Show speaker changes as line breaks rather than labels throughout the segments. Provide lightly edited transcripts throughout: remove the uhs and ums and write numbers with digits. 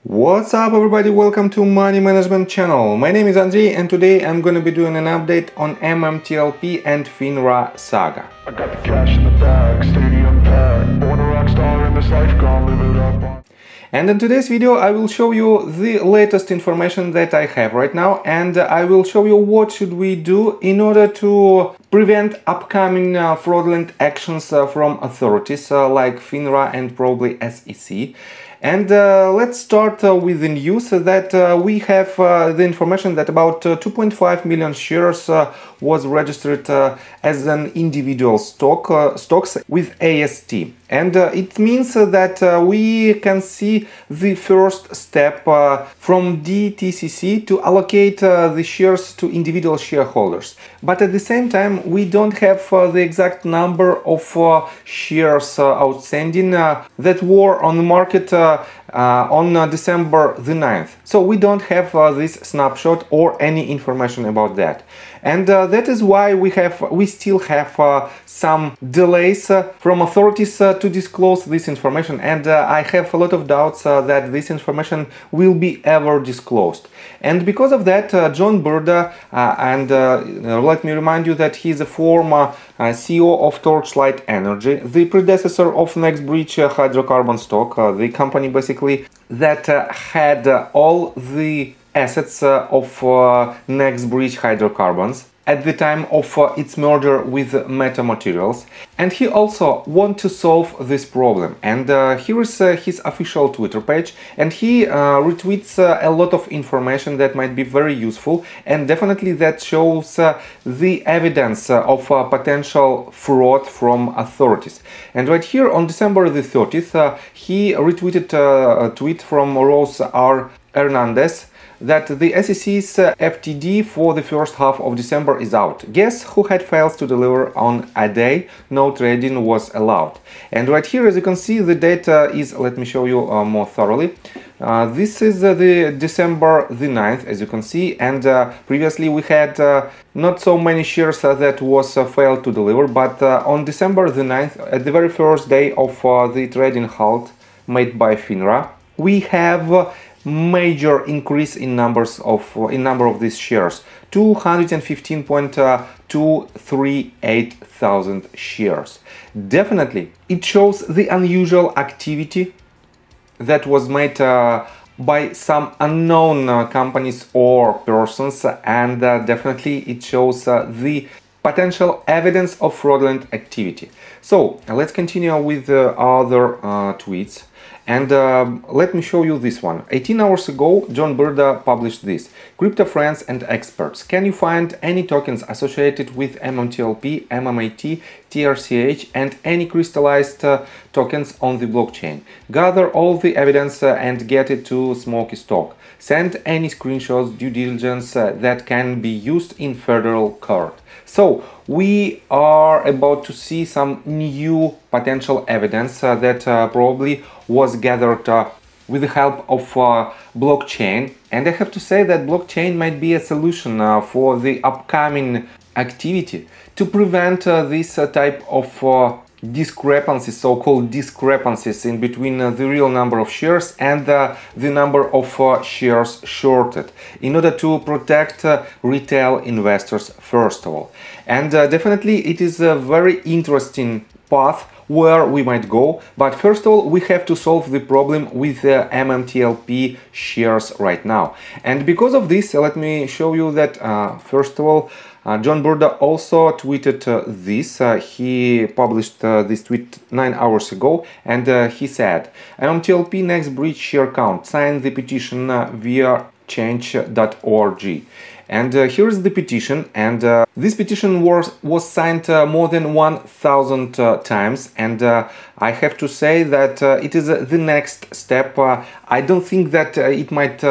What's up everybody, welcome to Money Management channel. My name is Andrei and today I'm gonna be doing an update on MMTLP and FINRA saga.
I got the cash in the bag, stadium packed, born a rock star in this life, gonna live it up.
And in today's video I will show you the latest information that I have right now, and I will show you what should we do in order to prevent upcoming fraudulent actions from authorities like FINRA and probably SEC. And let's start with the news that we have the information that about 2.5 million shares was registered as an individual stocks with AST. And it means that we can see the first step from DTCC to allocate the shares to individual shareholders. But at the same time, we don't have the exact number of shares outstanding that were on the market on December the 9th. So we don't have this snapshot or any information about that. And that is why we still have some delays from authorities to disclose this information, and I have a lot of doubts that this information will be ever disclosed. And because of that, John BRDA, and let me remind you that he is a former CEO of Torchlight Energy, the predecessor of NextBridge hydrocarbon stock, the company basically that had all the assets of NextBridge hydrocarbons at the time of its merger with Meta Materials, and he also wants to solve this problem. And here is his official Twitter page, and he retweets a lot of information that might be very useful, and definitely that shows the evidence of potential fraud from authorities. And right here on December the 30th, he retweeted a tweet from Rose R. Hernandez that the SEC's FTD for the first half of December is out. Guess who had fails to deliver on a day no trading was allowed. And right here, as you can see, the data is, let me show you more thoroughly. This is the December the 9th, as you can see, and previously we had not so many shares that was failed to deliver, but on December the 9th, at the very first day of the trading halt made by FINRA, we have major increase in number of these shares, 215.238 thousand shares. Definitely it shows the unusual activity that was made by some unknown companies or persons, and definitely it shows the potential evidence of fraudulent activity. So let's continue with the other tweets. And let me show you this one. 18 hours ago, John BRDA published this. Crypto friends and experts, can you find any tokens associated with MMTLP, MMAT, TRCH and any crystallized tokens on the blockchain? Gather all the evidence and get it to Smoky Stock. Send any screenshots, due diligence that can be used in federal court. So we are about to see some new potential evidence that probably was gathered with the help of blockchain, and I have to say that blockchain might be a solution for the upcoming activity to prevent this type of discrepancies, so-called discrepancies in between the real number of shares and the number of shares shorted, in order to protect retail investors first of all. And definitely it is a very interesting path where we might go, but first of all we have to solve the problem with the MMTLP shares right now. And because of this, let me show you that first of all John BRDA also tweeted this. He published this tweet 9 hours ago, and he said, MMTLP NextBridge share count, sign the petition via change.org. And here's the petition, and this petition was signed more than 1,000 times, and I have to say that it is the next step. I don't think that it might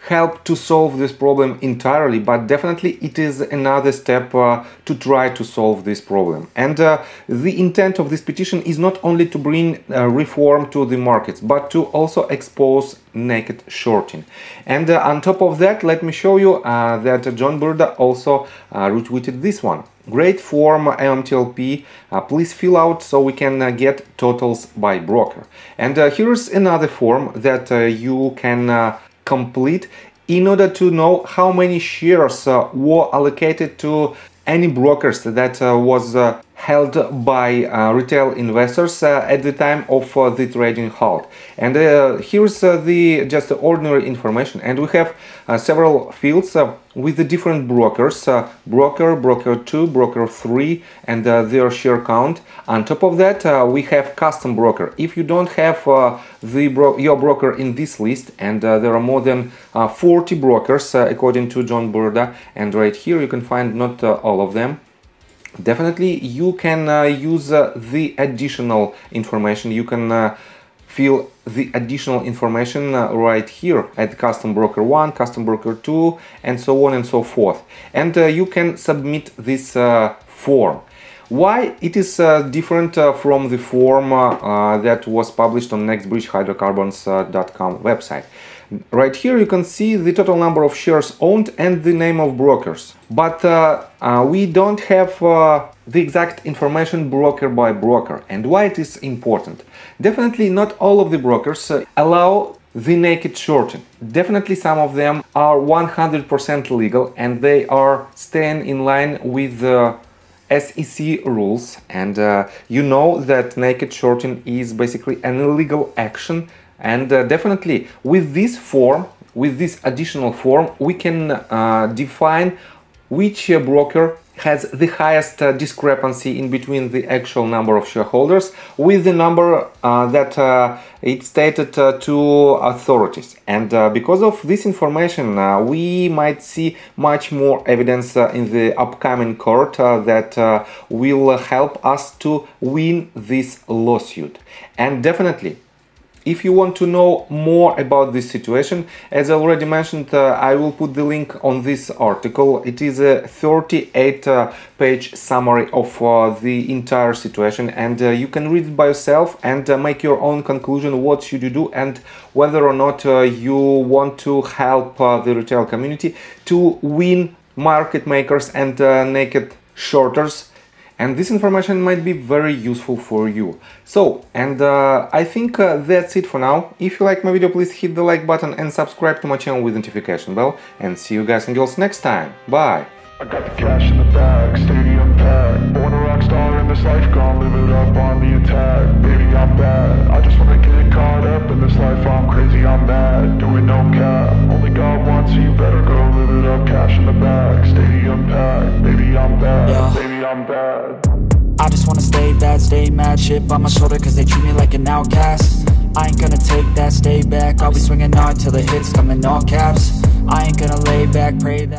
help to solve this problem entirely, but definitely it is another step to try to solve this problem. And the intent of this petition is not only to bring reform to the markets, but to also expose naked shorting. And on top of that, let me show you that John BRDA also retweeted this one. great form MMTLP. Please fill out so we can get totals by broker. And here's another form that you can complete in order to know how many shares were allocated to any brokers that was held by retail investors at the time of the trading halt. And here's the just ordinary information, and we have several fields with the different brokers, broker, broker 2, broker 3, and their share count. On top of that, we have custom broker. If you don't have your broker in this list, and there are more than 40 brokers according to John BRDA, and right here you can find not all of them, definitely you can use the additional information. You can fill the additional information right here at custom broker 1, custom broker 2, and so on and so forth. And you can submit this form. Why it is different from the form that was published on nextbridgehydrocarbons.com website. Right here you can see the total number of shares owned and the name of brokers, but we don't have the exact information broker by broker. And why it is important? Definitely not all of the brokers allow the naked shorting. Definitely some of them are 100% legal and they are staying in line with the SEC rules, and you know that naked shorting is basically an illegal action. And definitely with this form, with this additional form, we can define which broker has the highest discrepancy in between the actual number of shareholders with the number that it's stated to authorities. And because of this information, we might see much more evidence in the upcoming court that will help us to win this lawsuit. And definitely, if you want to know more about this situation, as I already mentioned, I will put the link on this article. It is a 38-page summary of the entire situation, and you can read it by yourself and make your own conclusion. What should you do, and whether or not you want to help the retail community to win market makers and naked shorters. And this information might be very useful for you. So, and I think that's it for now. If you like my video, please hit the like button and subscribe to my channel with notification bell. And see you guys and girls next time. Bye!
I got the cash in the bag, stadium packed. Born a rock star in this life, gonna live it up on the attack. Baby, I'm bad, I just wanna get caught up in this life. I'm crazy, I'm mad, doing no cap. Only God wants, so you better go live it up. Cash in the bag, stadium packed. Baby, I'm bad, yeah. Baby, I'm bad.
I just wanna stay bad, stay mad. Chip on my shoulder cause they treat me like an outcast. I ain't gonna take that, stay back. I'll be swinging hard till the hits come in all caps. I ain't gonna lay back, pray that